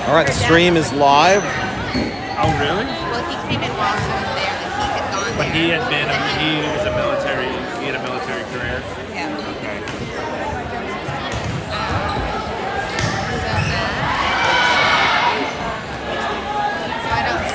All right, the stream is live. Oh, really? Well, he came in while she was there, and he had gone But there. he was a military, he had a military career. Yeah. Okay. So I don't.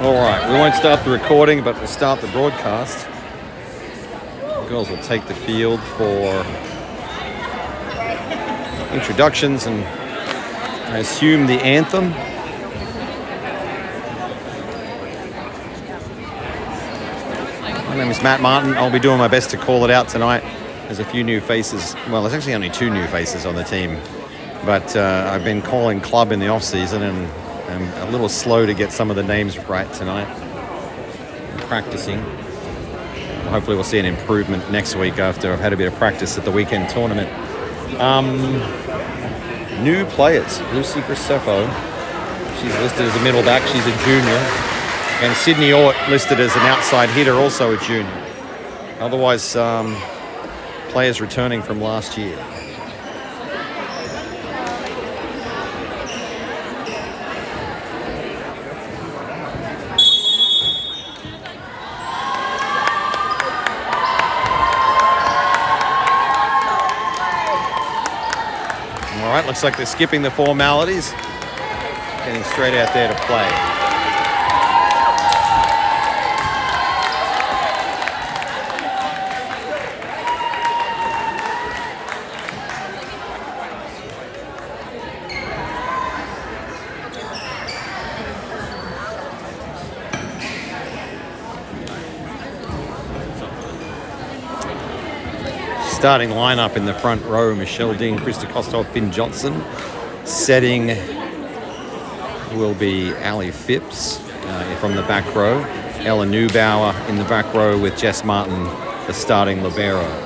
All right, we won't start the recording, but we'll start the broadcast. The girls will take the field for introductions and I assume the anthem. My name is Matt Martin. I'll be doing my best to call it out tonight. There's a few new faces. Well, there's actually only 2 new faces on the team. But I've been calling club in the off-season and I'm a little slow to get some of the names right tonight. I'm practicing. Hopefully we'll see an improvement next week after I've had a bit of practice at the weekend tournament. New players. Lucy Graceffo. She's listed as a middle back. She's a junior. And Sydney Ort listed as an outside hitter, also a junior. Otherwise, players returning from last year. All right, looks like they're skipping the formalities, getting straight out there to play. Starting lineup in the front row: Michelle Dean, Krista Kostov, Finn Johnson. Setting will be Ali Phipps from the back row. Ella Neubauer in the back row with Jess Martin, the starting libero.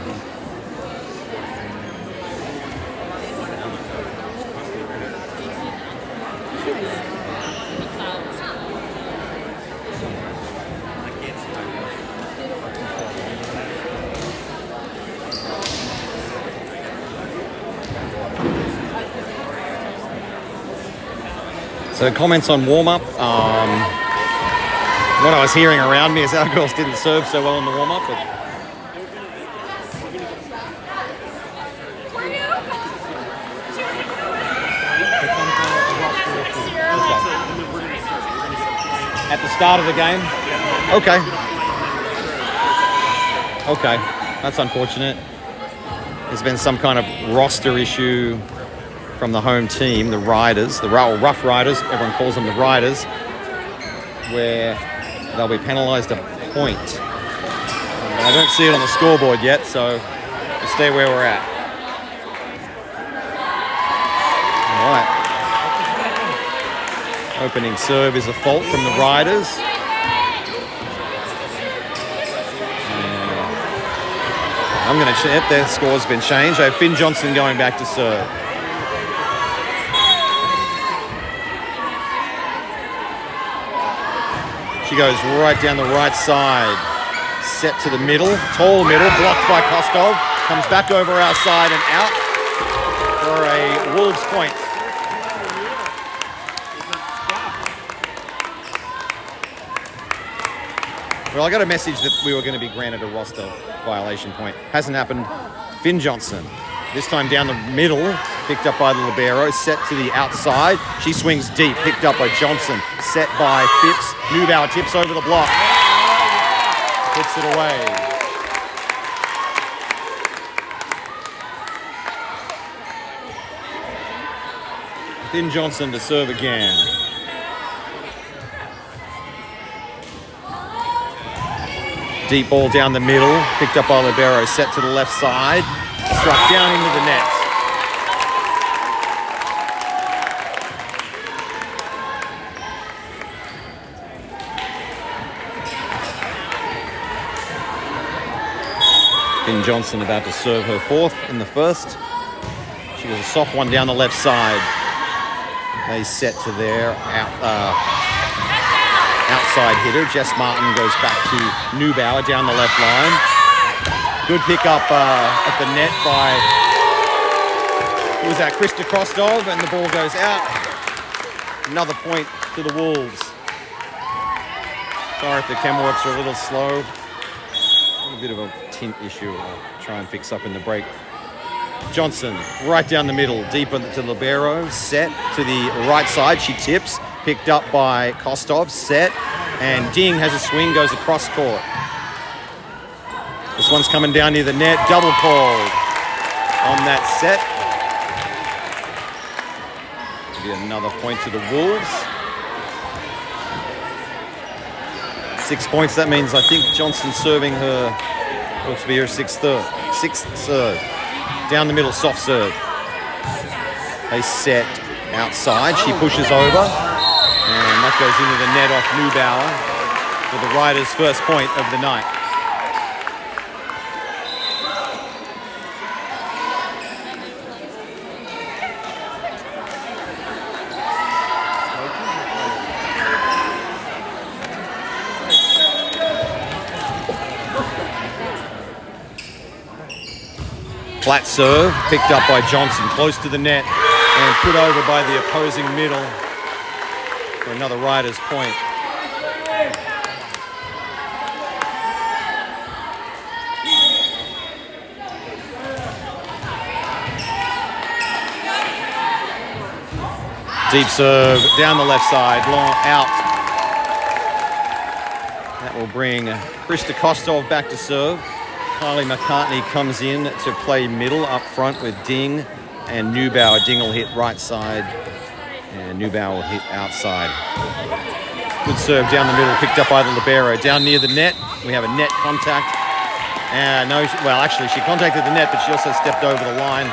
So comments on warm-up. What I was hearing around me is our girls didn't serve so well in the warm-up. But at the start of the game? Okay. Okay, that's unfortunate. There's been some kind of roster issue from the home team, the Riders, the Rough Riders, everyone calls them the Riders, where they'll be penalised a point. But I don't see it on the scoreboard yet, so we'll stay where we're at. All right. Opening serve is a fault from the Riders. I'm going to check. Their score's been changed. I have Finn Johnson going back to serve. She goes right down the right side, set to the middle, tall middle, blocked by Kostov, comes back over our side and out for a Wolves point. Well, I got a message that we were going to be granted a roster violation point. Hasn't happened. Finn Johnson, this time down the middle, picked up by the libero, set to the outside. She swings deep, picked up by Johnson, set by Phipps. Neubauer tips over the block. Puts it away. Finn Johnson to serve again. Deep ball down the middle, picked up by libero, set to the left side, struck down into the net. Finn Johnson about to serve her fourth in the first. She was a soft one down the left side. They set to their outside hitter. Jess Martin goes back to Neubauer down the left line. Good pick up at the net by, who was that, Krista Kostov, and the ball goes out. Another point to the Wolves. Sorry if the Chemworks are a little slow. A bit of a tint issue I'll try and fix up in the break. Johnson, right down the middle, deep into libero, set to the right side. She tips, picked up by Kostov, set, And Ding has a swing, goes across court. This one's coming down near the net, double called on that set. Be another point to the Wolves. 6 points, that means I think Johnson serving her, looks to be her sixth serve. Down the middle, soft serve. They set outside, she pushes over, and that goes into the net off Neubauer for the Riders' first point of the night. Flat serve, picked up by Johnson, close to the net, and put over by the opposing middle for another Riders' point. Deep serve, down the left side, long out. That will bring Krista Kostov back to serve. Kylie McCartney comes in to play middle up front with Ding and Neubauer. Ding will hit right side and Neubauer will hit outside. Good serve down the middle, picked up by the libero. Down near the net, we have a net contact. Actually she contacted the net, but she also stepped over the line.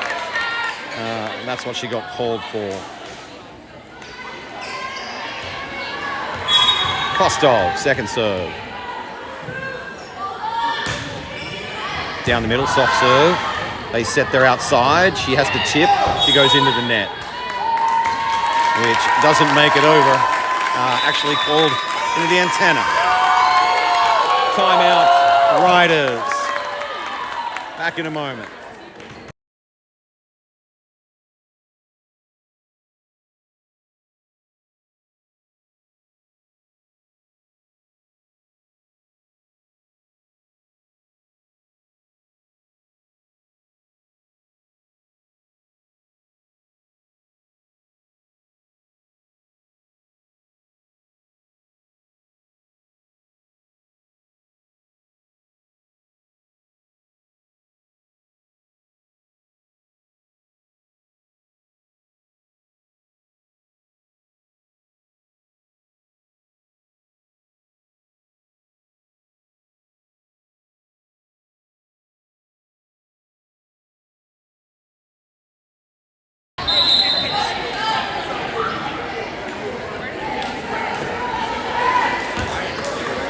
And that's what she got called for. Kostov, second serve. Down the middle, soft serve. They set their outside. She has to tip. She goes into the net, which doesn't make it over. Actually called into the antenna. Timeout, Riders. Back in a moment.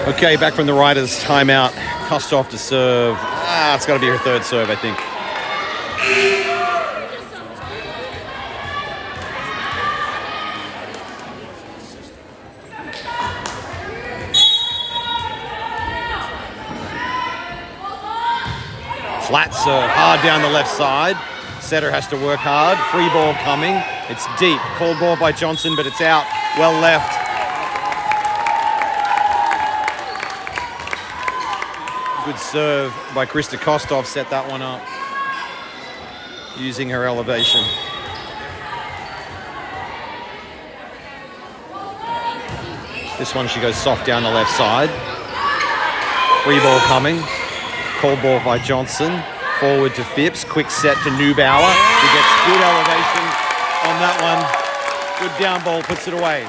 Okay, back from the Riders' timeout. Kostov to serve. It's got to be her third serve, I think. Flat serve, hard down the left side. Setter has to work hard. Free ball coming. It's deep. Called ball by Johnson, but it's out. Well left. Good serve by Krista Kostov, set that one up using her elevation. This one she goes soft down the left side. Free ball coming. Call ball by Johnson. Forward to Phipps. Quick set to Neubauer. He gets good elevation on that one. Good down ball, puts it away.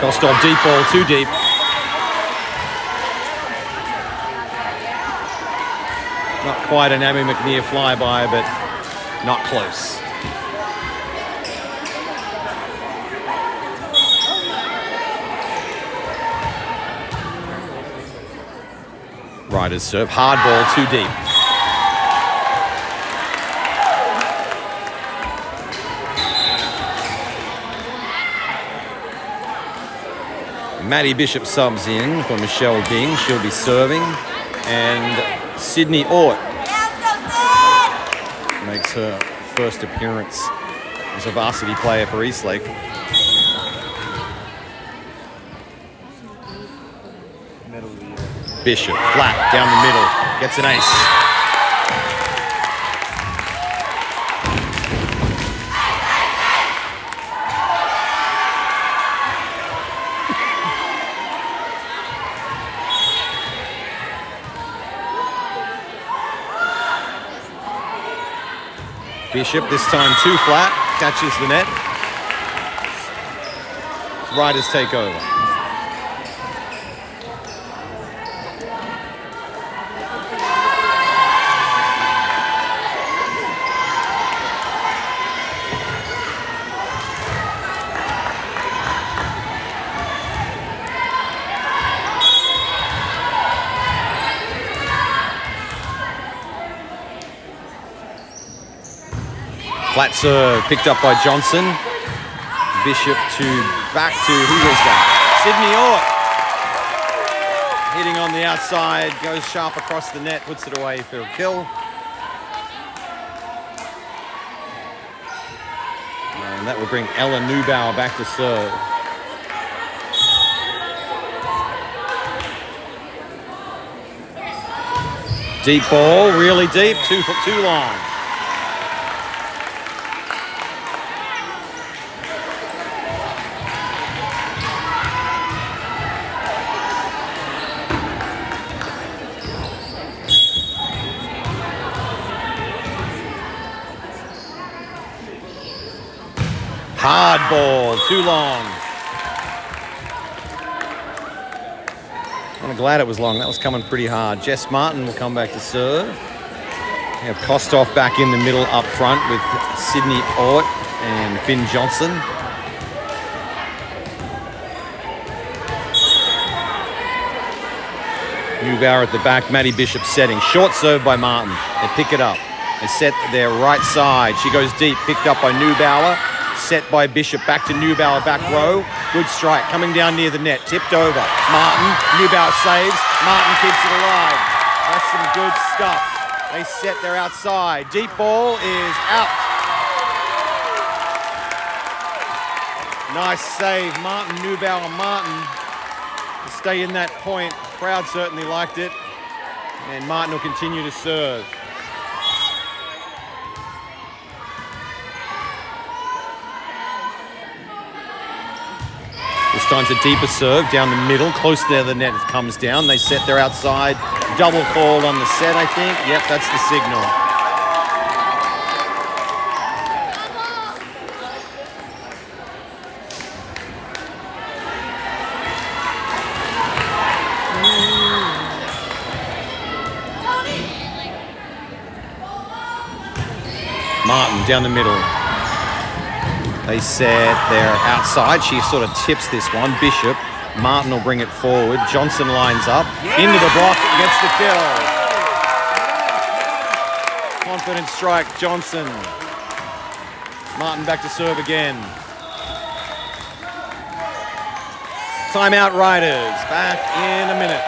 Kostov deep ball, too deep. Not quite an Amy McNear flyby, but not close. Riders serve, hard ball, too deep. Maddie Bishop subs in for Michelle Ding. She'll be serving. And Sydney Ort makes her first appearance as a varsity player for Eastlake. Middle of the year. Bishop, flat, down the middle, gets an ace. Bishop, this time 2 flat, catches the net. Riders take over. Flat serve picked up by Johnson. Bishop back to, who was that? Sydney Orr. Hitting on the outside, goes sharp across the net, puts it away for a kill. And that will bring Ella Neubauer back to serve. Deep ball, really deep, 2 foot too long. Hard ball, too long. I'm glad it was long. That was coming pretty hard. Jess Martin will come back to serve. We have Kostov back in the middle up front with Sydney Ort and Finn Johnson. Neubauer at the back. Maddie Bishop setting. Short serve by Martin. They pick it up. They set their right side. She goes deep. Picked up by Neubauer. Set by Bishop, back to Neubauer, back row. Good strike, coming down near the net, tipped over. Martin, Neubauer saves, Martin keeps it alive. That's some good stuff. They set their outside. Deep ball is out. Nice save, Martin, Neubauer, Martin. To stay in that point, crowd certainly liked it. And Martin will continue to serve. This time's a deeper serve down the middle, close to the net. It comes down. They set their outside. Double call on the set, I think. Yep, that's the signal. Martin down the middle. They set their outside. She sort of tips this one. Bishop. Martin will bring it forward. Johnson lines up. Into the block. Gets the kill. Confident strike. Johnson. Martin back to serve again. Timeout Riders. Back in a minute.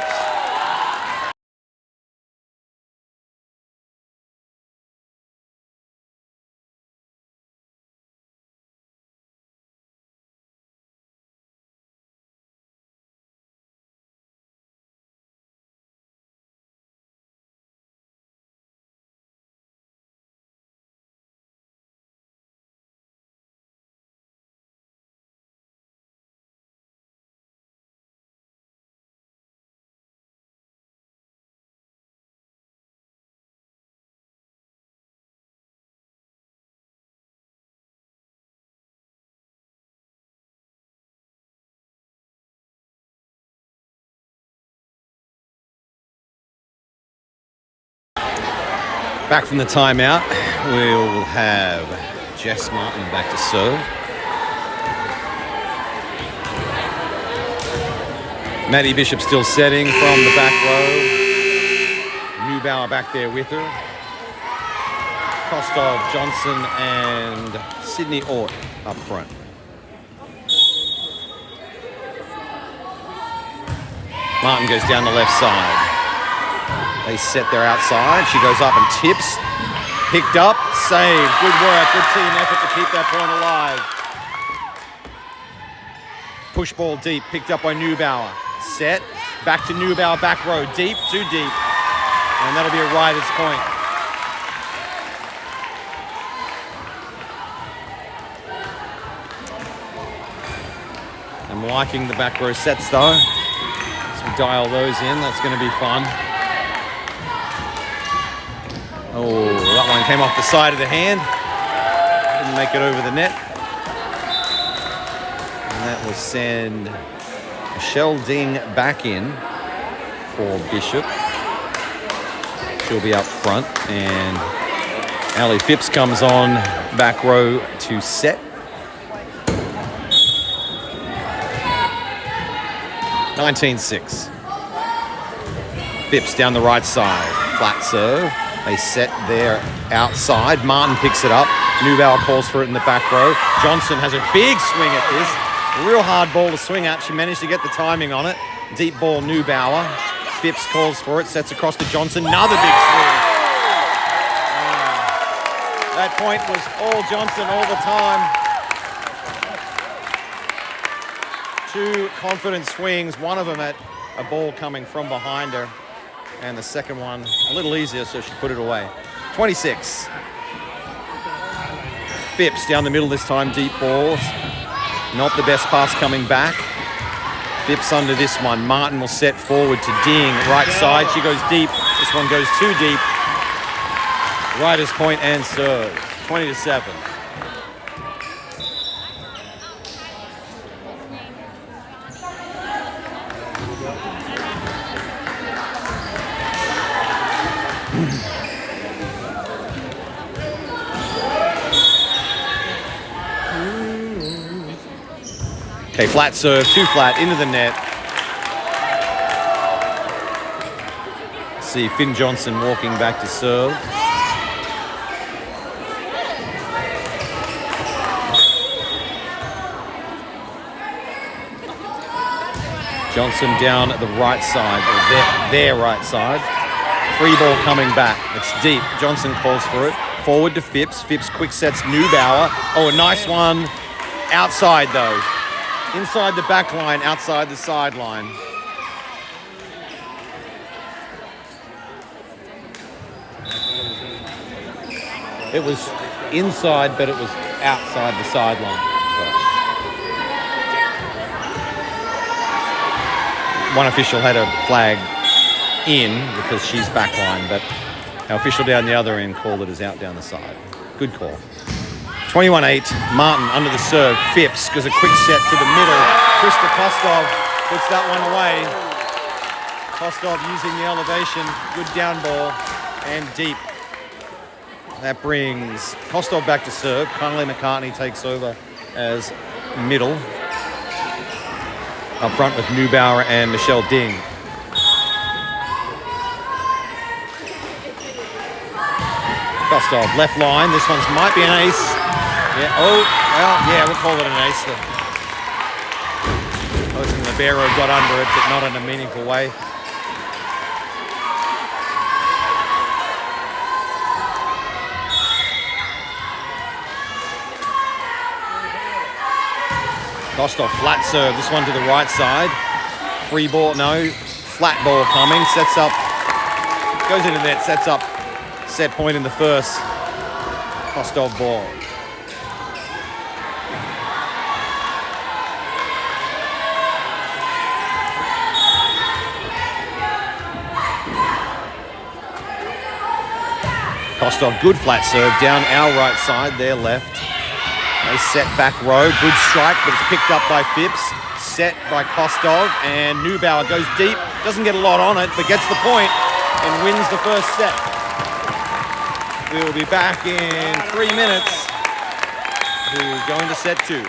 Back from the timeout, we'll have Jess Martin back to serve. Maddie Bishop still setting from the back row. Neubauer back there with her. Kostov, Johnson, and Sydney Ort up front. Martin goes down the left side. They set their outside. She goes up and tips. Picked up, saved. Good work, good team effort to keep that point alive. Push ball deep, picked up by Neubauer. Set, Back to Neubauer, back row. Deep, too deep. And that'll be a rider's point. I'm liking the back row sets though. As we dial those in, that's going to be fun. Oh, that one came off the side of the hand. Didn't make it over the net. And that will send Michelle Ding back in for Bishop. She'll be up front. And Ali Phipps comes on back row to set. 19-6. Phipps down the right side. Flat serve. They set there outside. Martin picks it up. Neubauer calls for it in the back row. Johnson has a big swing at this. A real hard ball to swing at. She managed to get the timing on it. Deep ball, Neubauer. Phipps calls for it. Sets across to Johnson. Another big swing. That point was all Johnson all the time. Two confident swings. One of them at a ball coming from behind her. And the second one a little easier, so she put it away. 26. Phipps down the middle this time, deep balls. Not the best pass coming back. Phipps under this one. Martin will set forward to Ding, right side. She goes deep. This one goes too deep. Rider's point and serve. 20-7. Okay, flat serve, too flat, into the net. See Finn Johnson walking back to serve. Johnson down at the right side, or their right side. Free ball coming back. It's deep. Johnson calls for it. Forward to Phipps. Phipps quick sets Neubauer. Oh, a nice one. Outside though. Inside the back line, outside the sideline. It was inside, but it was outside the sideline. One official had a flag in because she's backline, but our official down the other end called it as out down the side. Good call. 21-8, Martin under the serve. Phipps goes a quick set to the middle. Krista Kostov puts that one away. Kostov using the elevation. Good down ball and deep. That brings Kostov back to serve. Connolly McCartney takes over as middle. Up front with Neubauer and Michelle Ding. Kostov, left line. This one's might be an ace. Yeah, oh, well, yeah, we'll call it an ace. The Libero got under it, but not in a meaningful way. Kostov, flat serve. This one to the right side. Free ball, no. Flat ball coming. Sets up. Goes into net. Sets up. Set point in the first. Kostov ball. Kostov, good flat serve down our right side, their left. They set back row, good strike, but it's picked up by Phipps. Set by Kostov, and Neubauer goes deep. Doesn't get a lot on it, but gets the point and wins the first set. We will be back in 3 minutes to go into set 2.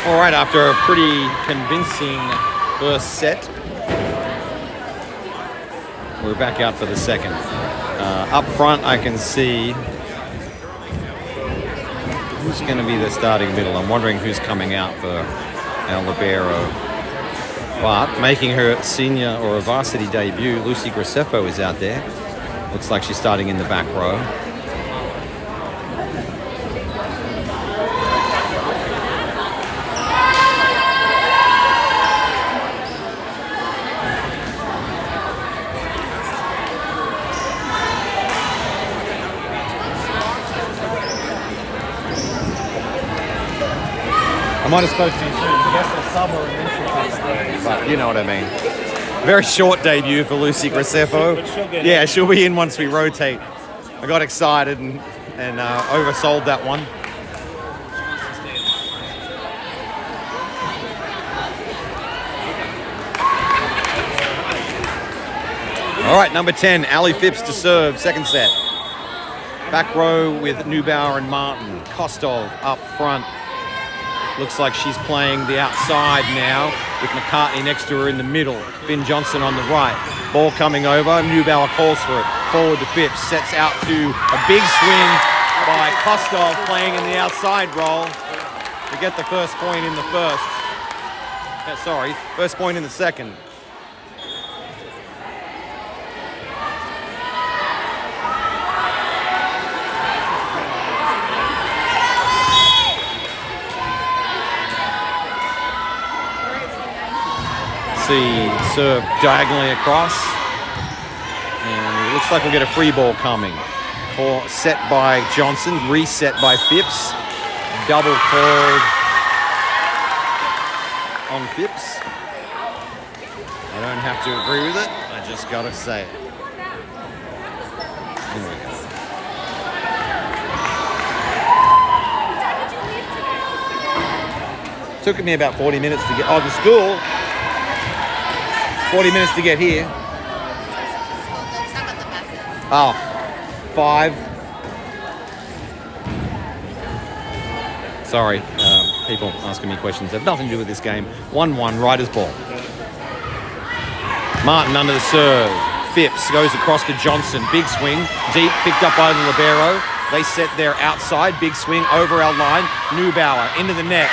All right, after a pretty convincing first set, we're back out for the second. Up front, I can see who's going to be the starting middle. I'm wondering who's coming out for our libero. But making her senior or a varsity debut, Lucy Graceffo is out there. Looks like she's starting in the back row. I might have spoken to you soon. I guess the summer and then but you know what I mean. Very short debut for Lucy Graceffo. Yeah, she'll be in once we rotate. I got excited and oversold that one. All right, number 10, Ali Phipps to serve, second set. Back row with Neubauer and Martin. Kostov up front. Looks like she's playing the outside now with McCartney next to her in the middle. Finn Johnson on the right. Ball coming over. Neubauer calls for it. Forward to Phipps. Sets out to a big swing by Kostov playing in the outside role to get the first point in the first. First point in the second. Serve diagonally across, and it looks like we'll get a free ball coming. Set by Johnson, reset by Phipps, double called on Phipps. I don't have to agree with it, I just gotta say it. Here we go. Took me about 40 minutes to get the school. 40 minutes to get here. Oh, 5. Sorry, people asking me questions. They have nothing to do with this game. 1-1, Riders ball. Martin under the serve. Phipps goes across to Johnson. Big swing, deep, picked up by the libero. They set their outside. Big swing over our line. Neubauer into the net.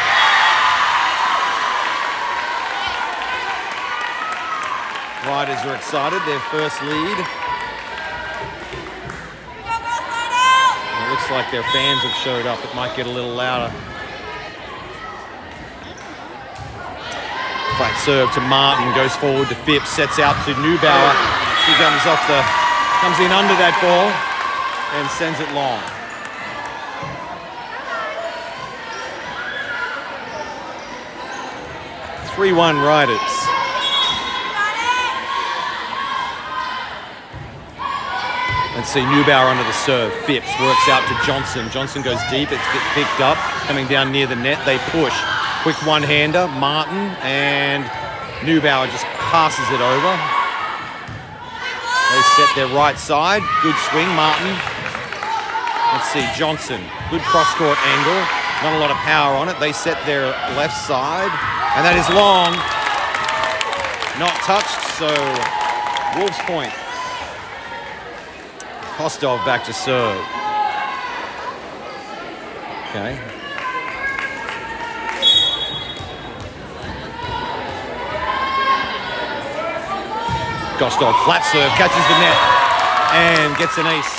Riders are excited, their first lead. It looks like their fans have showed up. It might get a little louder. Flat serve to Martin, goes forward to Phipps, sets out to Neubauer. She comes in under that ball and sends it long. (3-1) Riders. Let's see, Neubauer under the serve. Phipps works out to Johnson. Johnson goes deep. It's picked up. Coming down near the net. They push. Quick one-hander. Martin and Neubauer just passes it over. They set their right side. Good swing, Martin. Let's see, Johnson. Good cross-court angle. Not a lot of power on it. They set their left side. And that is long. Not touched, so Wolves point. Kostov back to serve. Okay. Kostov flat serve, catches the net and gets an ace.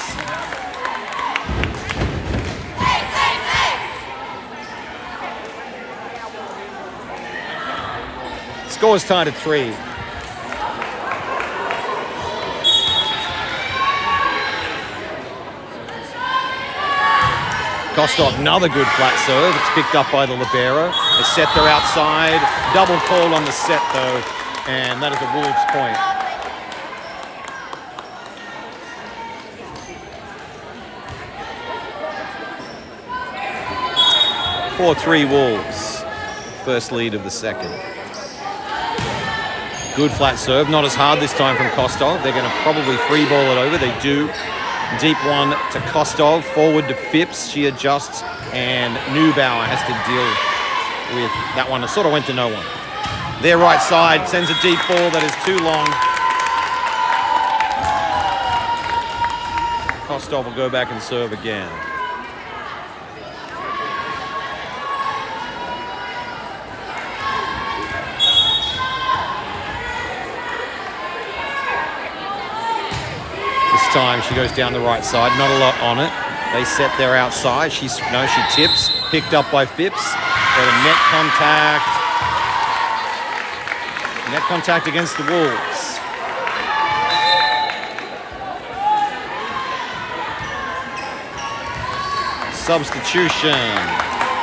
Score is tied at 3. Kostov, another good flat serve. It's picked up by the libero. They set their outside. Double call on the set, though, and that is a Wolves point. 4-3 Wolves. First lead of the second. Good flat serve. Not as hard this time from Kostov. They're going to probably free ball it over. They do. Deep one to Kostov, forward to Phipps. She adjusts, and Neubauer has to deal with that one. It sort of went to no one. Their right side sends a deep ball that is too long. Kostov will go back and serve again. This time she goes down the right side, not a lot on it. They set their outside. She tips, picked up by Phipps. Got a net contact. Net contact against the Wolves. Substitution.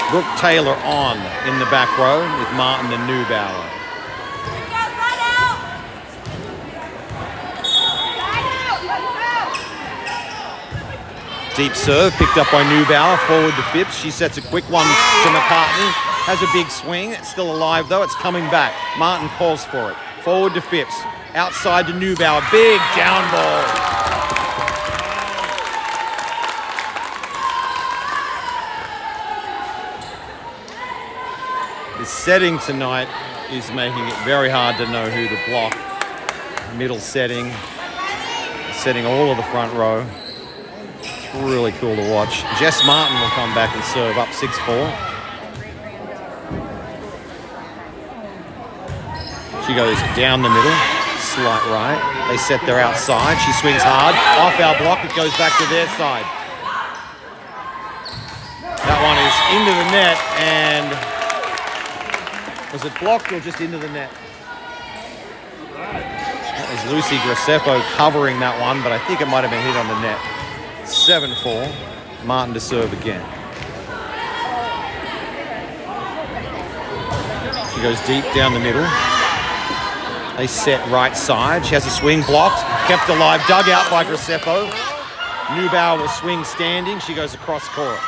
Brooke Taylor on in the back row with Martin and Neubauer. Deep serve, picked up by Neubauer, forward to Phipps. She sets a quick one to McCartney. Has a big swing. It's still alive, though. It's coming back. Martin calls for it. Forward to Phipps. Outside to Neubauer. Big down ball. The setting tonight is making it very hard to know who to block. Middle setting. Setting all of the front row. Really cool to watch. Jess Martin will come back and serve up 6-4. She goes down the middle, slight right. They set their outside. She swings hard. Off our block, it goes back to their side. That one is into the net, and was it blocked or just into the net? That was Lucy Gracefo covering that one, but I think it might have been hit on the net. 7-4, Martin to serve again. She goes deep down the middle. They set right side. She has a swing blocked, kept alive, dug out by Gracefo. Neubauer will swing standing. She goes across court.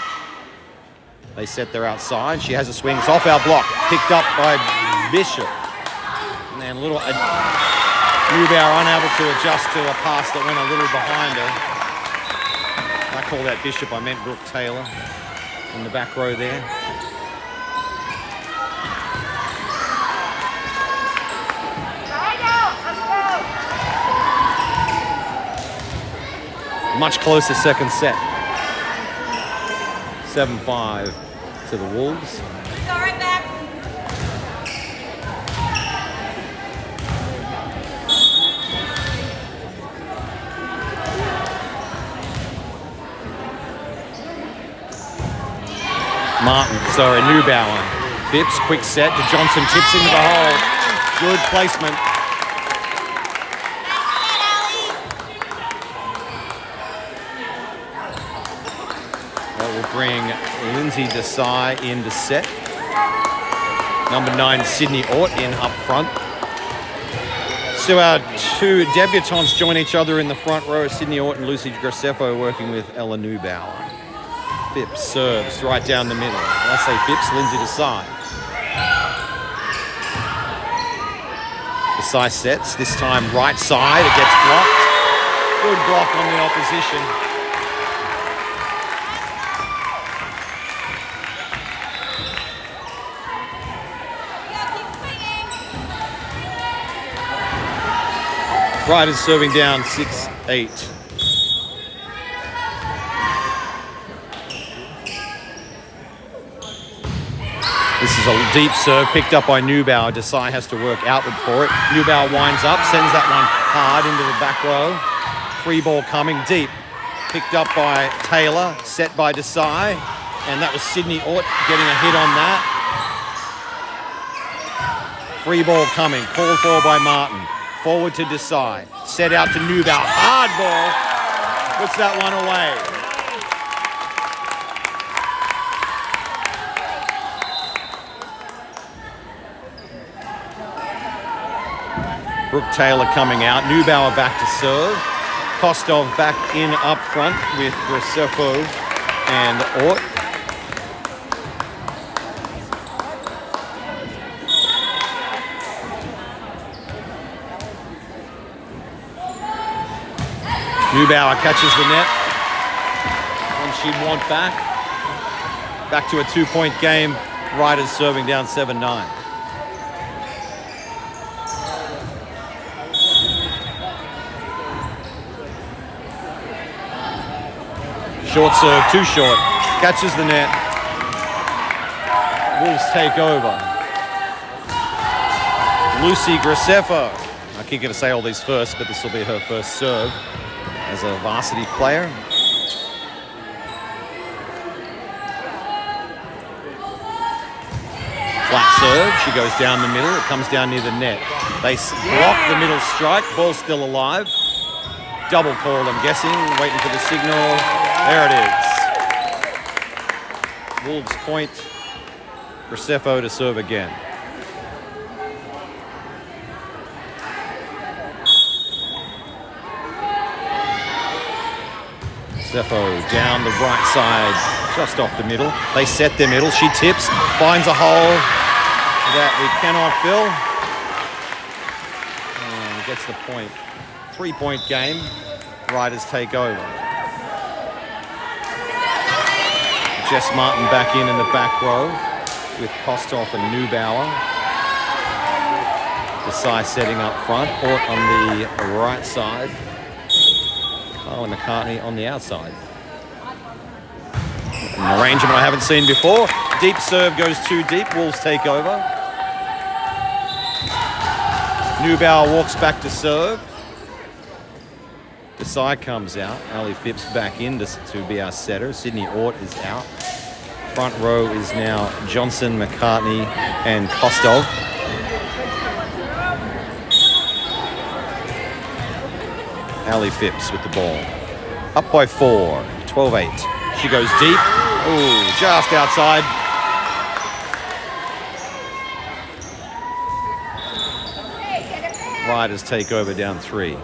They set their outside. She has a swing. It's off our block, picked up by Bishop. And then Neubauer unable to adjust to a pass that went a little behind her. I call that Bishop, I meant Brooke Taylor in the back row there. Much closer second set. 7-5 to the Wolves. Neubauer. Phipps, quick set to Johnson, tips into the hole. Good placement. That will bring Lindsay Desai in to set. Number 9, Sydney Ort in up front. So our two debutantes join each other in the front row. Sydney Ort and Lucy Gracefo working with Ella Neubauer. Phipps serves right down the middle. When I say Phipps, Lindsay Desai. Desai sets, this time right side. It gets blocked. Good block on the opposition. Riders serving down 6-8. This is a deep serve picked up by Neubauer. Desai has to work outward for it. Neubauer winds up, sends that one hard into the back row. Free ball coming deep. Picked up by Taylor, set by Desai. And that was Sydney Ort getting a hit on that. Free ball coming, called for by Martin. Forward to Desai. Set out to Neubauer. Hard ball. Puts that one away. Brooke Taylor coming out. Neubauer back to serve. Kostov back in up front with Gracefo and Ort. Neubauer catches the net. And she'd want back. Back to a 2-point game Riders serving down 7-9. Short serve, too short. Catches the net. Wolves take over. Lucy Graceffo. I keep going to say all these first, but this will be her first serve as a varsity player. Flat serve. She goes down the middle. It comes down near the net. They block the middle strike. Ball's still alive. Double call, I'm guessing. Waiting for the signal. There it is. Wolves point. Graceffo to serve again. Graceffo down the right side, just off the middle. They set their middle. She tips, finds a hole that we cannot fill. And gets the point. 3-point game. Riders take over. Jess Martin back in the back row with Kostov and Neubauer. Desai setting up front. Ort on the right side. Carla McCartney on the outside. An arrangement I haven't seen before. Deep serve goes too deep. Wolves take over. Neubauer walks back to serve. Desai comes out. Ali Phipps back in to be our setter. Sydney Ort is out. Front row is now Johnson, McCartney, and Kostov. Ali Phipps with the ball. Up by 4, 12-8. She goes deep. Ooh, just outside. Riders take over down 3.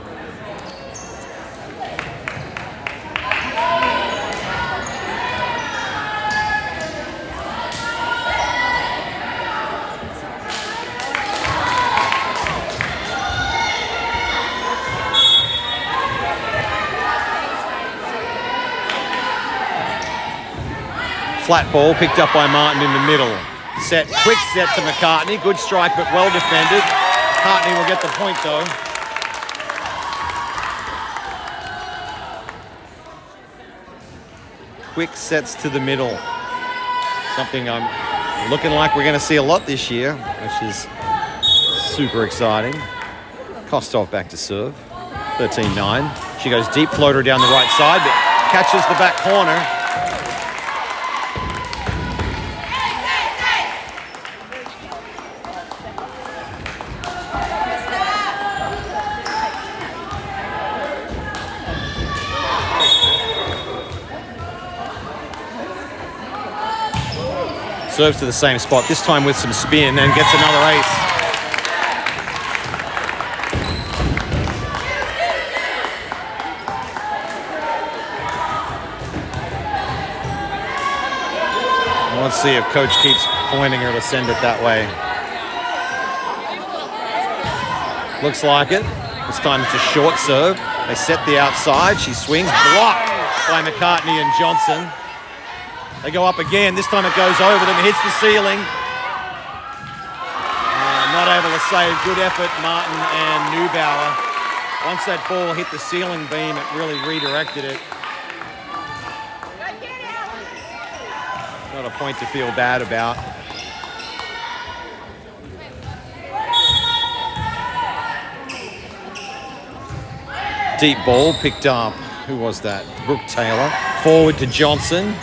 Flat ball picked up by Martin in the middle. Set, quick set to McCartney. Good strike, but well defended. McCartney will get the point, though. Quick sets to the middle. Something I'm looking like we're going to see a lot this year, which is super exciting. Kostov back to serve. 13-9. She goes deep floater down the right side, but catches the back corner. Serves to the same spot, this time with some spin, and gets another ace. Let's see if coach keeps pointing her to send it that way. Looks like it. This time it's a short serve. They set the outside. She swings, blocked by McCartney and Johnson. They go up again. This time it goes over them, hits the ceiling. Not able to save. Good effort, Martin and Neubauer. Once that ball hit the ceiling beam, it really redirected it. Not a point to feel bad about. Deep ball picked up. Who was that? Brooke Taylor. Forward to Johnson.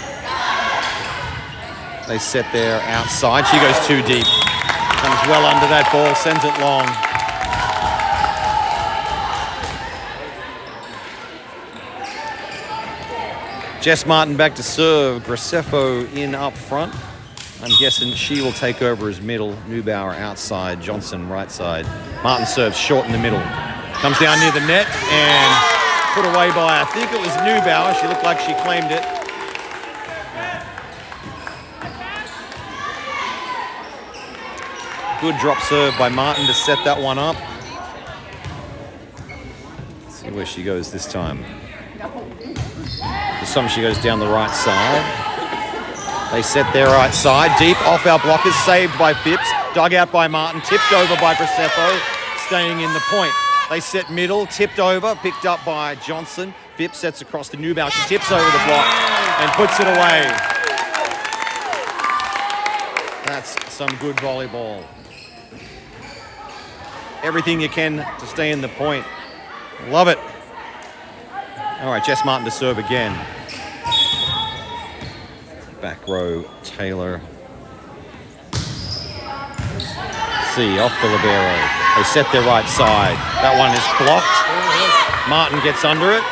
They set there outside. She goes too deep. Comes well under that ball, sends it long. Jess Martin back to serve. Graceffo in up front. I'm guessing she will take over as middle. Neubauer outside. Johnson right side. Martin serves short in the middle. Comes down near the net and put away by, I think it was Neubauer. She looked like she claimed it. Good drop serve by Martin to set that one up. Let's see where she goes this time. This time she goes down the right side. They set their right side. Deep off our blockers. Saved by Phipps. Dug out by Martin. Tipped over by Gracefo. Staying in the point. They set middle. Tipped over. Picked up by Johnson. Phipps sets across to Newbow. She tips over the block and puts it away. That's some good volleyball. Everything you can to stay in the point. Love it. All right, Jess Martin to serve again. Back row, Taylor. C off the libero. They set their right side. That one is blocked. Martin gets under it.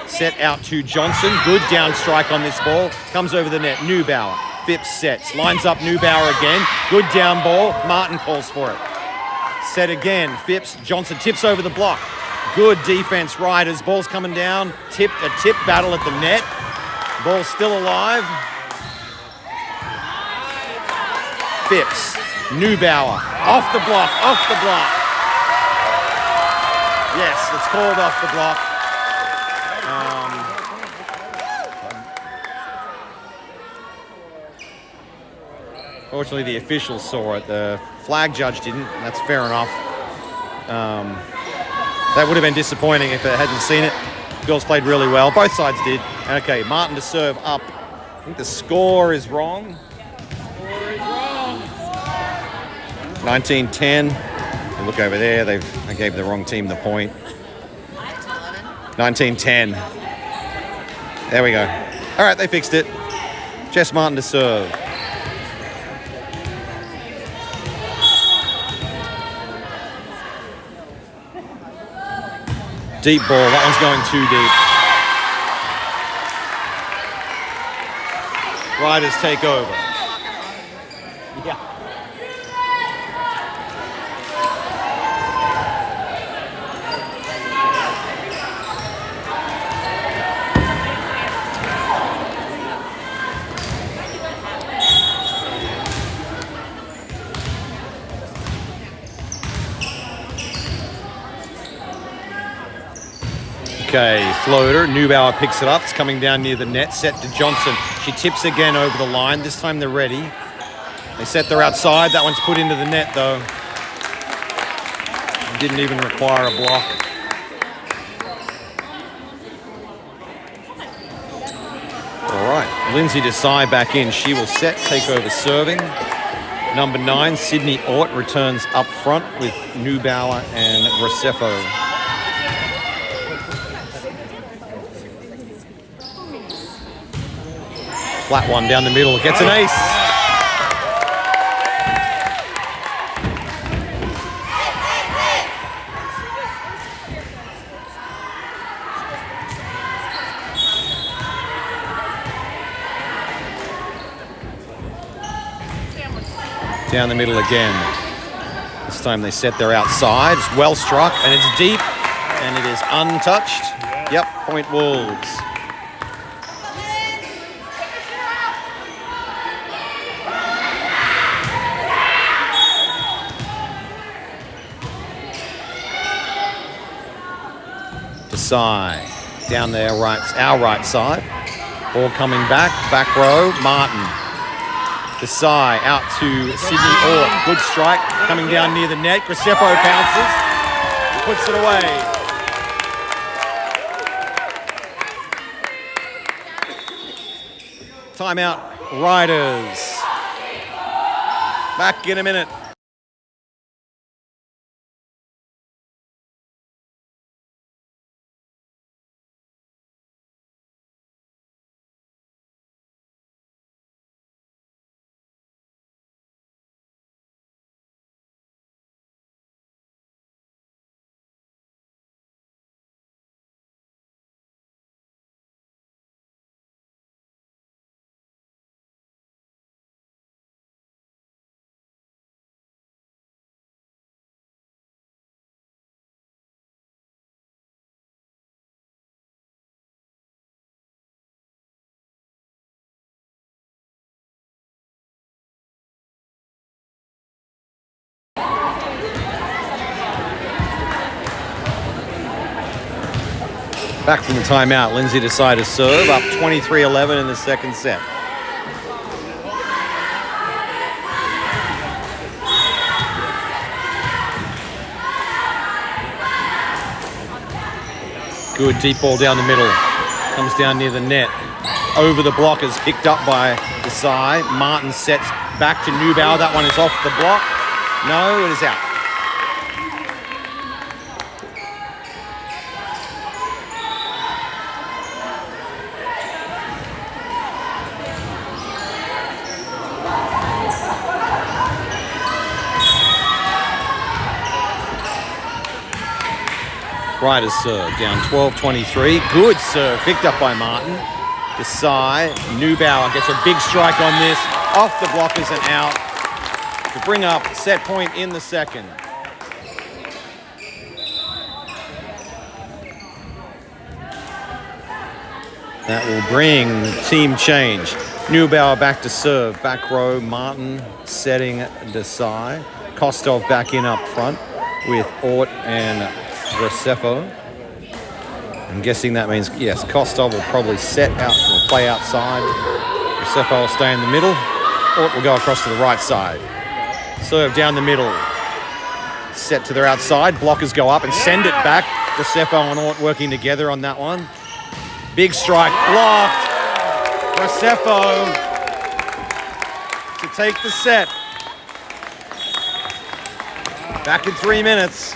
Set out to Johnson. Good down strike on this ball. Comes over the net. Neubauer. Phipps sets. Lines up Neubauer again. Good down ball. Martin calls for it. Set again. Phipps. Johnson tips over the block. Good defense, Riders. Ball's coming down. A tip battle at the net. Ball's still alive. Phipps. Neubauer. Off the block. Off the block. Yes, it's called off the block. Fortunately, the officials saw it. The flag judge didn't. That's fair enough. That would have been disappointing if it hadn't seen it. Girls played really well. Both sides did. Okay, Martin to serve up. I think the score is wrong. 19-10. You look over there. They gave the wrong team the point. 19-10. There we go. All right, they fixed it. Jess Martin to serve. Deep ball. That one's going too deep. Riders take over. Yeah. Okay, floater. Neubauer picks it up. It's coming down near the net. Set to Johnson. She tips again over the line. This time they're ready. They set their outside. That one's put into the net, though. Didn't even require a block. All right, Lindsay Desai back in. She will set, take over serving. Number 9, Sydney Ort returns up front with Neubauer and Gracefo. Flat one down the middle. Gets an ace. Down the middle again. This time they set their outside. It's well struck and it's deep and it is untouched. Yep, point Wolves. Desai down there, our right side. Ball coming back row, Martin. Desai out to Sydney Ort. Good strike, coming down near the net. Gracefo pounces, puts it away. Timeout, Riders. Back in a minute. Back from the timeout, Lindsay Desai to serve, up 23-11 in the second set. Good deep ball down the middle. Comes down near the net. Over the blockers, picked up by Desai. Martin sets back to Neubauer. That one is off the block. No, it is out. Riders serve down 12-23. Good serve, picked up by Martin. Desai, Neubauer gets a big strike on this. Off the blockers and out to bring up set point in the second. That will bring team change. Neubauer back to serve. Back row, Martin setting Desai. Kostov back in up front with Ort and Graceffo. I'm guessing that means, yes, Kostov will probably set out, will play outside. Graceffo will stay in the middle. Ort will go across to the right side. Serve down the middle. Set to their outside. Blockers go up and send it back. Graceffo and Ort working together on that one. Big strike, blocked. Graceffo to take the set. Back in 3 minutes.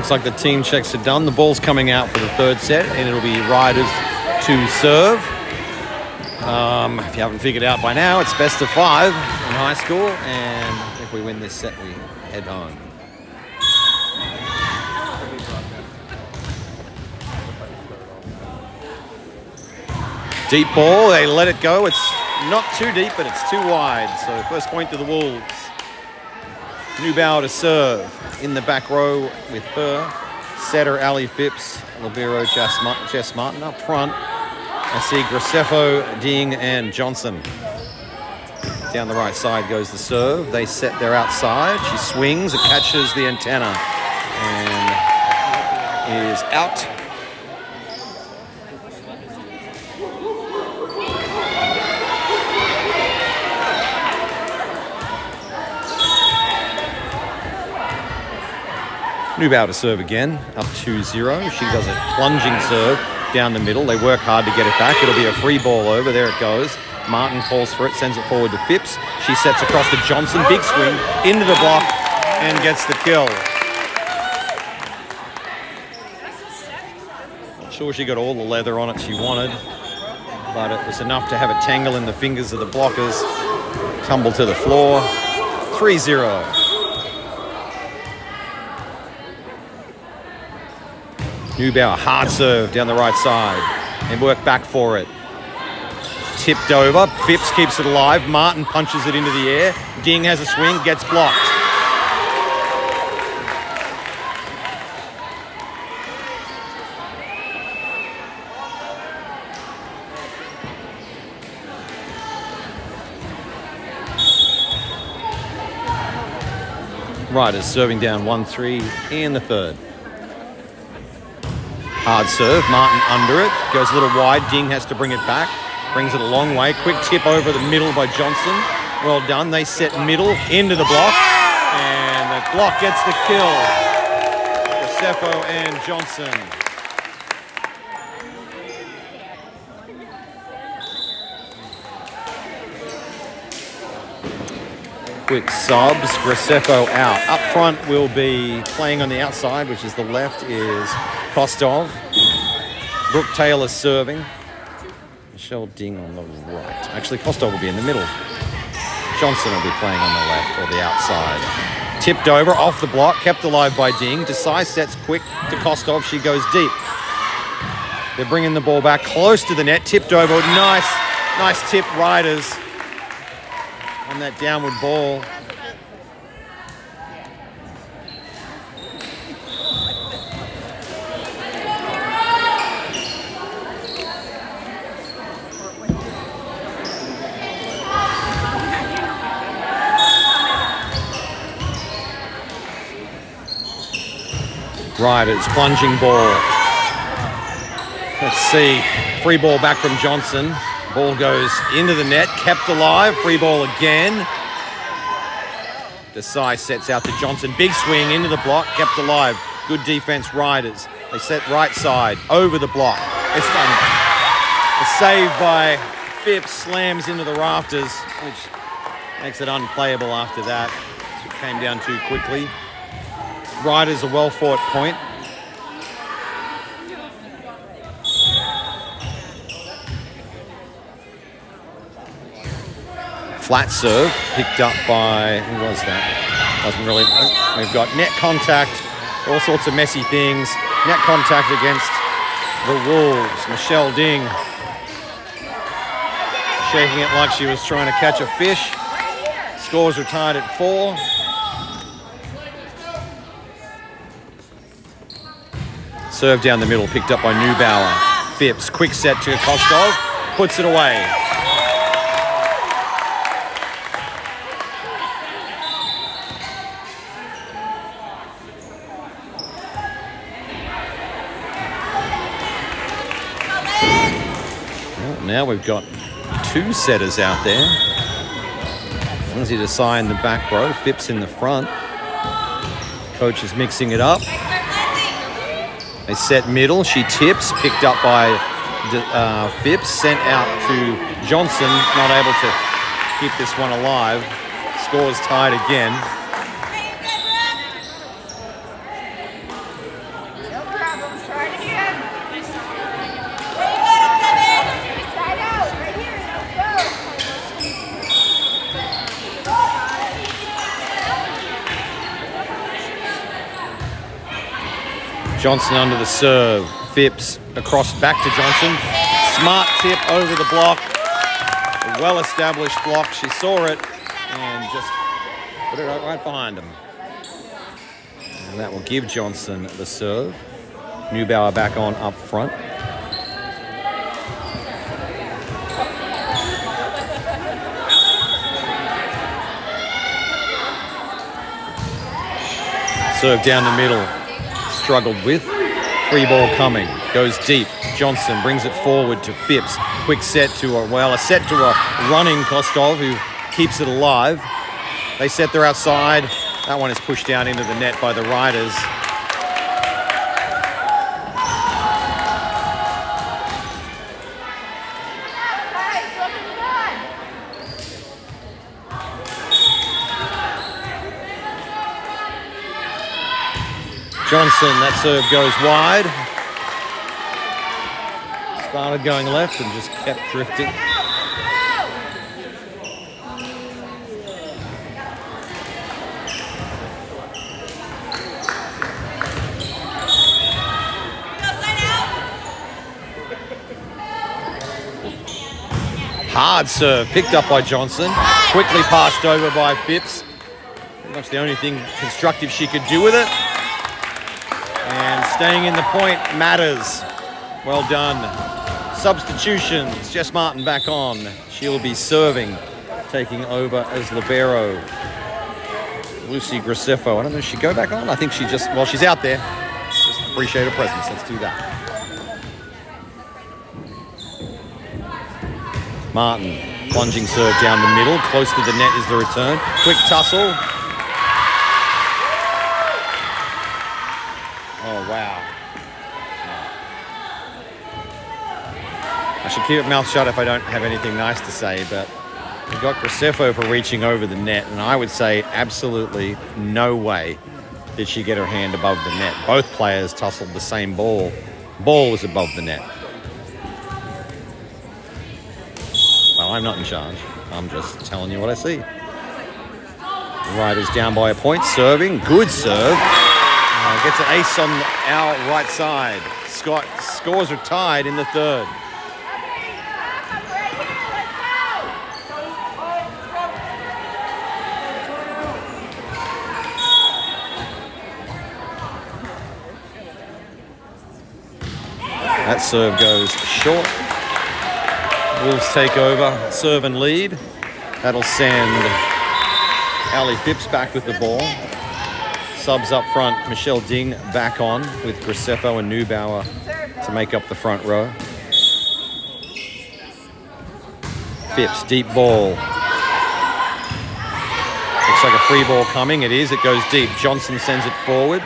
Looks like the team checks are done. The ball's coming out for the third set, and it'll be Riders to serve. If you haven't figured out by now, it's best of 5 in high school, and if we win this set, we head home. Deep ball, they let it go. It's not too deep, but it's too wide. So first point to the Wolves. Neubauer to serve in the back row with her. Setter, Ali Phipps, Libero, Jess Martin up front. I see Graceffo, Ding, and Johnson. Down the right side goes the serve. They set their outside. She swings, it catches the antenna and is out. Neubauer to serve again, up 2-0. She does a plunging serve down the middle. They work hard to get it back. It'll be a free ball over. There it goes. Martin calls for it, sends it forward to Phipps. She sets across to Johnson. Big swing into the block and gets the kill. Not sure she got all the leather on it she wanted, but it was enough to have it tangle in the fingers of the blockers. Tumble to the floor. 3-0. Neubauer, hard serve down the right side and work back for it. Tipped over, Phipps keeps it alive, Martin punches it into the air, Ding has a swing, gets blocked. Riders serving down 1-3 in the third. Hard serve, Martin under it, goes a little wide, Ding has to bring it back, brings it a long way, quick tip over the middle by Johnson, well done, they set middle into the block, and the block gets the kill. Graceffo and Johnson. Quick subs, Graceffo out. Up front will be playing on the outside, which is the left, is Kostov. Brooke Taylor serving. Michelle Ding on the right. Actually, Kostov will be in the middle. Johnson will be playing on the left or the outside. Tipped over, off the block, kept alive by Ding. Desai sets quick to Kostov. She goes deep. They're bringing the ball back close to the net. Tipped over. Nice tip, Riders. On that downward ball. Riders, plunging ball. Let's see. Free ball back from Johnson. Ball goes into the net, kept alive, free ball again. Desai sets out to Johnson, big swing into the block, kept alive. Good defense, Riders. They set right side, over the block. It's done. A save by Phipps, slams into the rafters, which makes it unplayable after that. It came down too quickly. Riders a well-fought point. Flat serve, picked up by, who was that? Doesn't really, we've got net contact, all sorts of messy things. Net contact against the Wolves. Michelle Ding shaking it like she was trying to catch a fish. Scores are tied at 4. Serve down the middle, picked up by Neubauer. Phipps, quick set to Kostov, puts it away. Now we've got 2 setters out there. Lindsay Desai in the back row, Phipps in the front. Coach is mixing it up. They set middle, she tips, picked up by Phipps, sent out to Johnson, not able to keep this one alive. Scores tied again. Johnson under the serve. Phipps across back to Johnson. Smart tip over the block. A well-established block. She saw it and just put it right behind him. And that will give Johnson the serve. Neubauer back on up front. Serve down the middle. Struggled with. Free ball coming. Goes deep. Johnson brings it forward to Phipps. Quick set to a set to a running Kostov who keeps it alive. They set their outside. That one is pushed down into the net by the Riders. Johnson, that serve goes wide. Started going left and just kept drifting. Hard serve, picked up by Johnson. Quickly passed over by Phipps. Pretty much the only thing constructive she could do with it. And staying in the point matters. Well done. Substitutions. Jess Martin back on. She'll be serving, taking over as libero. Lucy Graceffo. I don't know, should she go back on? I think she just, well, she's out there. Just appreciate her presence. Let's do that. Martin, plunging serve down the middle. Close to the net is the return. Quick tussle. Oh, wow. I should keep my mouth shut if I don't have anything nice to say, but we got Graceffo for reaching over the net, and I would say absolutely no way did she get her hand above the net. Both players tussled the same ball. Ball was above the net. Well, I'm not in charge. I'm just telling you what I see. Riders down by a point, serving. Good serve. Gets an ace on our right side. Scott scores are tied in the third. That serve goes short. Wolves take over, serve and lead. That'll send Ali Phipps back with the ball. Subs up front, Michelle Ding back on with Graceffo and Neubauer to make up the front row. Phipps, deep ball. Looks like a free ball coming. It is, it goes deep. Johnson sends it forward.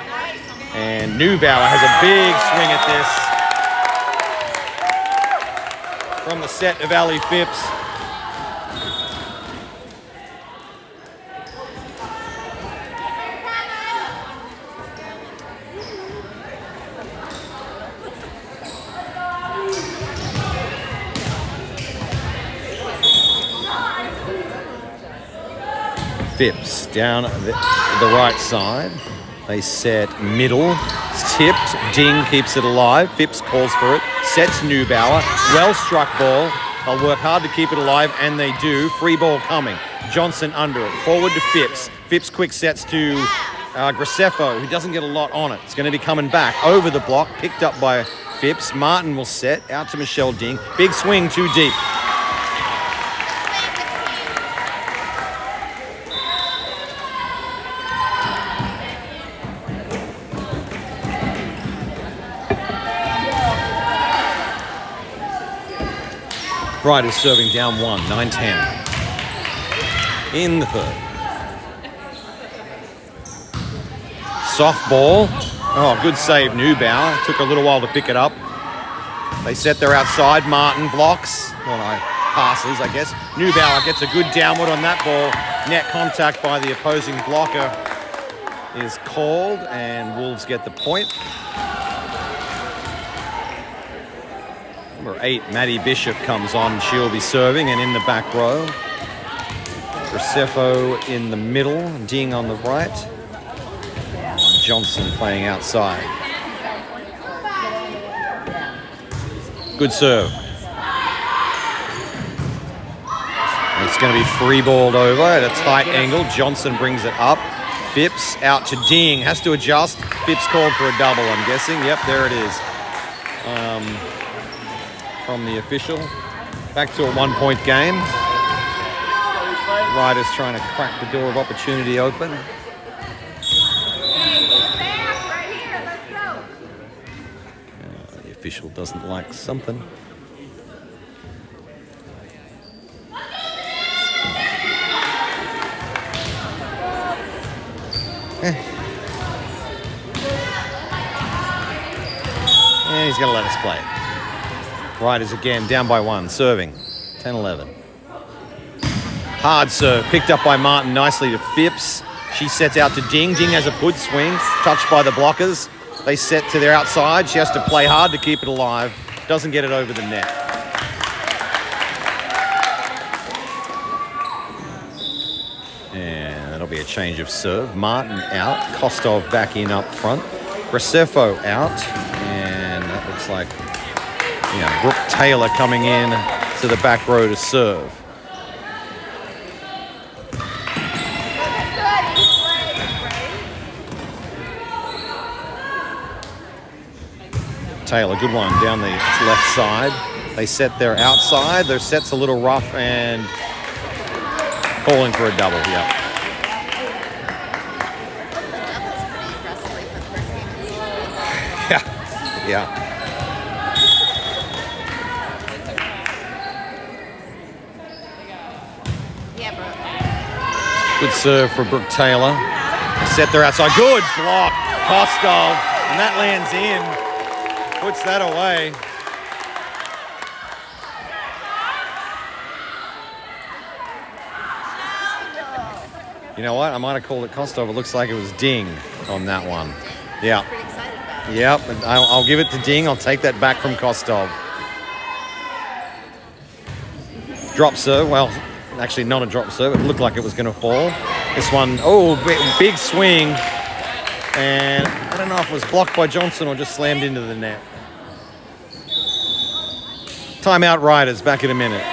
And Neubauer has a big swing at this. From the set of Ali Phipps. Phipps down the right side. They set middle. It's tipped. Ding keeps it alive. Phipps calls for it. Sets Neubauer. Well struck ball. They'll work hard to keep it alive, and they do. Free ball coming. Johnson under it. Forward to Phipps. Phipps quick sets to Graceffo, who doesn't get a lot on it. It's going to be coming back. Over the block. Picked up by Phipps. Martin will set. Out to Michelle Ding. Big swing, too deep. Riders serving down 1, 9-10. In the third. Soft ball. Oh, good save, Neubauer. Took a little while to pick it up. They set their outside. Martin blocks. Well, no, passes, I guess. Neubauer gets a good downward on that ball. Net contact by the opposing blocker is called, and Wolves get the point. Number 8, Maddie Bishop comes on. She'll be serving, and in the back row, Graceffo in the middle, Ding on the right, Johnson playing outside. Good serve. It's going to be free balled over at a tight angle. Johnson brings it up. Phipps out to Ding. Has to adjust. Phipps called for a double, I'm guessing. Yep, there it is. From the official. Back to a 1-point game. Riders trying to crack the door of opportunity open. The official doesn't like something. And he's going to let us play. Riders again, down by 1, serving. 10-11. Hard serve, picked up by Martin nicely to Phipps. She sets out to Ding. Ding has a good swing, touched by the blockers. They set to their outside. She has to play hard to keep it alive. Doesn't get it over the net. And that'll be a change of serve. Martin out, Kostov back in up front. Graceffo out, and that looks like Brooke Taylor coming in to the back row to serve. Taylor, good one down the left side. They set their outside. Their set's a little rough and calling for a double. Yeah. Yeah. Good serve for Brooke Taylor. Set their outside. Good block. Kostov. And that lands in. Puts that away. You know what? I might have called it Kostov. It looks like it was Ding on that one. Yeah. Yep. I'll give it to Ding. I'll take that back from Kostov. Drop serve. Well, actually not a drop serve. It looked like it was going to fall. This one, big swing. And I don't know if it was blocked by Johnson or just slammed into the net. Timeout, Riders. Back in a minute.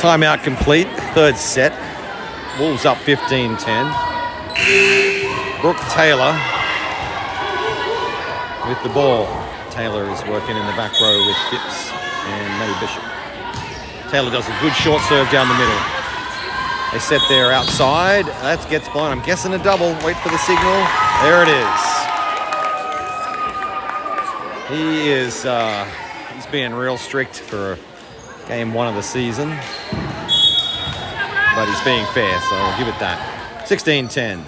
Timeout complete. Third set. Wolves up 15-10. Brooke Taylor with the ball. Taylor is working in the back row with Phipps and Maddie Bishop. Taylor does a good short serve down the middle. They set there outside. That gets blown. I'm guessing a double. Wait for the signal. There it is. He's being real strict for game 1 of the season. But he's being fair, so I'll give it that. 16-10.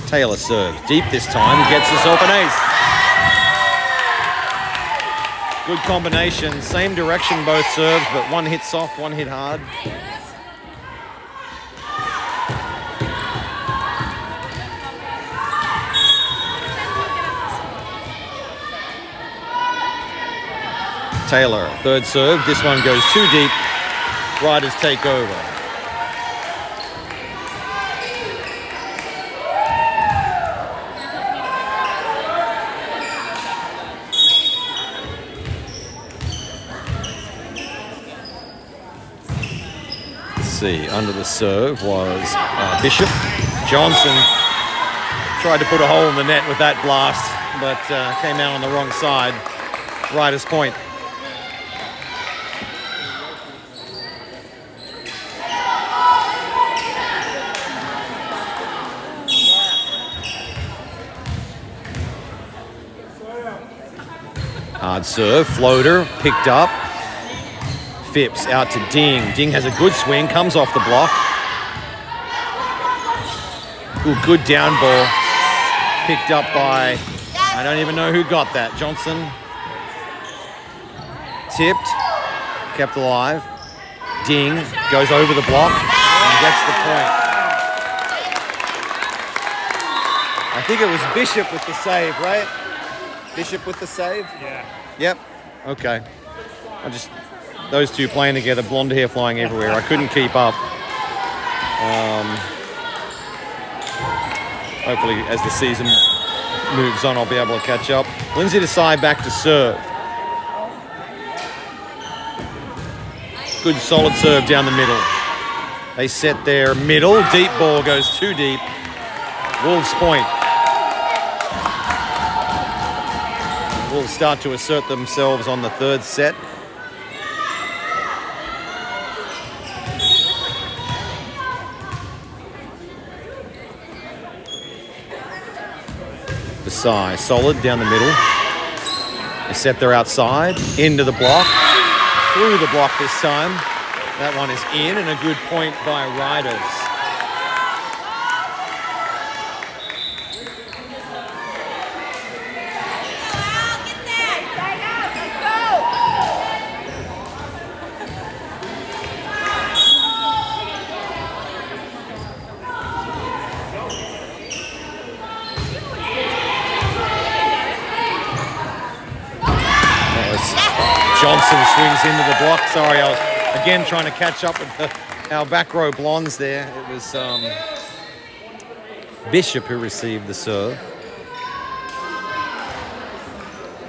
Taylor serves deep this time. He gets us off an ace. Good combination. Same direction both serves, but one hit soft, one hit hard. Taylor, third serve. This one goes too deep. Riders take over. Let's see, under the serve was Bishop. Johnson tried to put a hole in the net with that blast. but came out on the wrong side. Riders point. Hard serve, floater, picked up. Phipps out to Ding. Ding has a good swing, comes off the block. Ooh, good down ball. Picked up by, I don't even know who got that. Johnson. Tipped, kept alive. Ding goes over the block and gets the point. I think it was Bishop with the save, right? Bishop with the save? Yeah. Yep. Okay. Those two playing together, blonde hair flying everywhere. I couldn't keep up. Hopefully, as the season moves on, I'll be able to catch up. Lindsay Desai back to serve. Good solid serve down the middle. They set their middle. Deep ball goes too deep. Wolves point. Wolves start to assert themselves on the third set. Desai, solid down the middle. They set their outside, into the block, through the block this time. That one is in, and a good point by Riders. Johnson swings into the block. Sorry, I was again trying to catch up with our back row blondes there. It was Bishop who received the serve.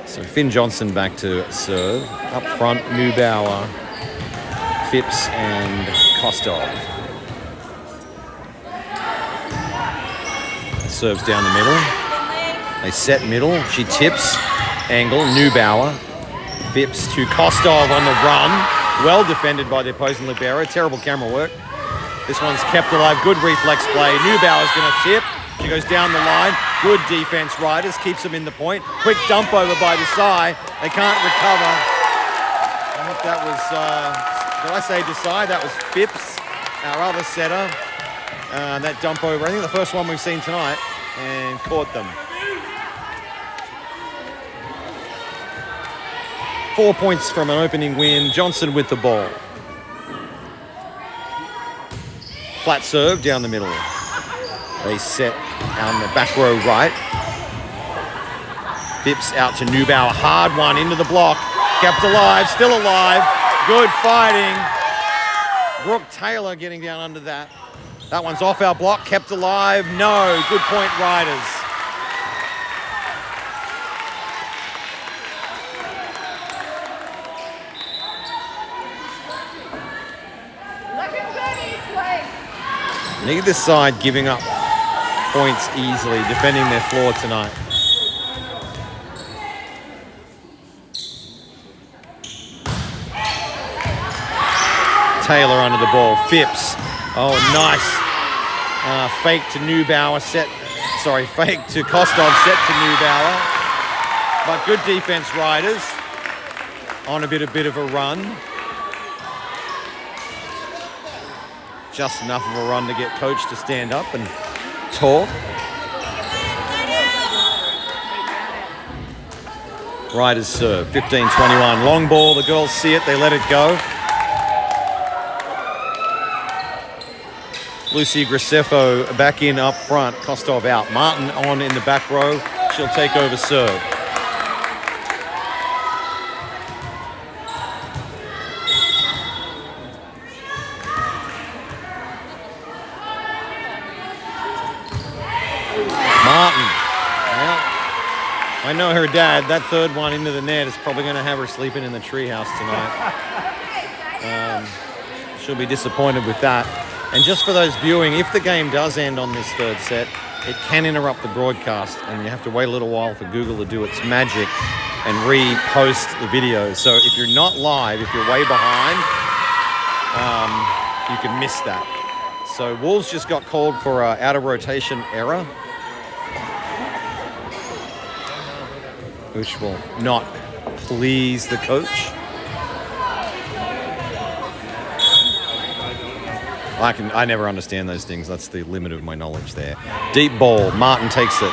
So Finn Johnson back to serve. Up front, Neubauer, Phipps and Kostov. Serves down the middle. They set middle. She tips. Angle, Neubauer. Phipps to Kostov on the run. Well defended by the opposing libero. Terrible camera work. This one's kept alive. Good reflex play. Neubauer's going to tip. She goes down the line. Good defense. Riders keeps them in the point. Quick dump over by Desai. They can't recover. I think that was, did I say Desai? That was Phipps, our other setter. That dump over. I think the first one we've seen tonight. And caught them. 4 points from an opening win. Johnson with the ball. Flat serve down the middle. They set on the back row right. Phipps out to Neubauer. Hard one into the block. Kept alive, still alive. Good fighting. Brooke Taylor getting down under that. That one's off our block. Kept alive. No. Good point, Riders. Neither side giving up points easily, defending their floor tonight. Taylor under the ball. Phipps. Oh, nice. Fake to Neubauer. Fake to Kostov. Set to Neubauer. But good defense, Riders. On a bit of a run. Just enough of a run to get Coach to stand up and talk. Riders serve, 15-21. Long ball, the girls see it, they let it go. Lucy Graceffo back in up front, Kostov out. Martin on in the back row, she'll take over serve. Martin. Well, I know her dad. That third one into the net is probably going to have her sleeping in the treehouse tonight. She'll be disappointed with that. And just for those viewing, if the game does end on this third set, it can interrupt the broadcast, and you have to wait a little while for Google to do its magic and repost the video. So if you're not live, if you're way behind, you can miss that. So Wolves just got called for an out of rotation error, which will not please the coach. I never understand those things. That's the limit of my knowledge there. Deep ball. Martin takes it.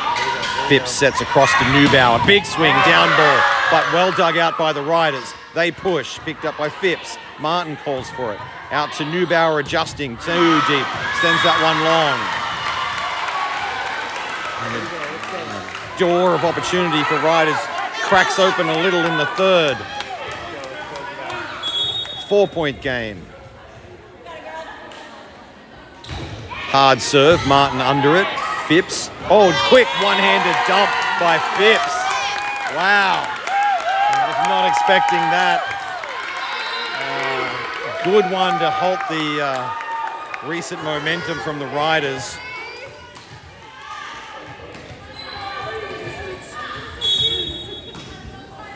Phipps sets across to Neubauer. Big swing, down ball, but well dug out by the Riders. They push. Picked up by Phipps. Martin calls for it. Out to Neubauer, adjusting. Too deep. Sends that one long. And the door of opportunity for Riders cracks open a little in the third. 4-point game. Hard serve, Martin under it. Phipps. Oh, quick one-handed dump by Phipps. Wow. I was not expecting that. Good one to halt the recent momentum from the Riders.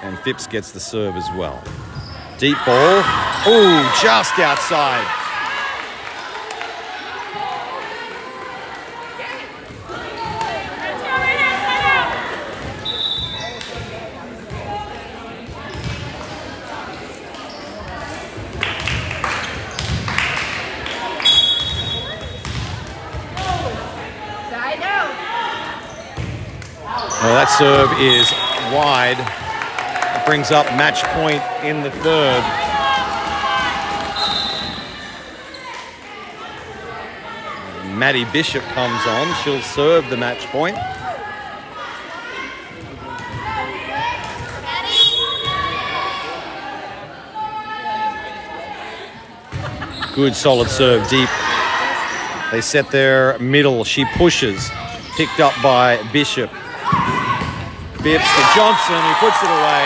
And Phipps gets the serve as well. Deep ball. Oh, just outside. Well, that serve is wide. It brings up match point in the third. Maddie Bishop comes on. She'll serve the match point. Good solid serve deep. They set their middle. She pushes. Picked up by Bishop. Phipps to Johnson, who puts it away.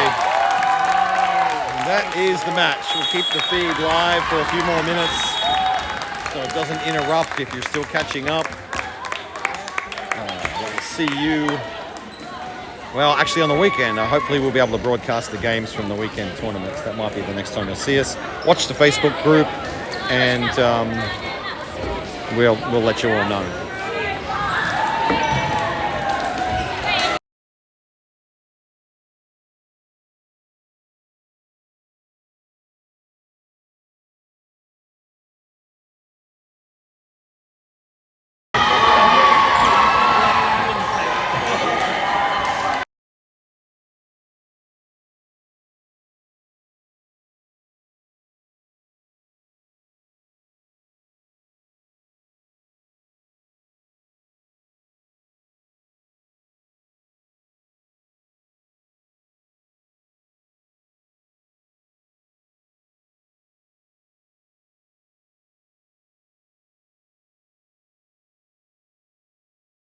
And that is the match. We'll keep the feed live for a few more minutes so it doesn't interrupt if you're still catching up. We'll see you, well, actually on the weekend. Hopefully we'll be able to broadcast the games from the weekend tournaments. That might be the next time you'll see us. Watch the Facebook group, and we'll let you all know.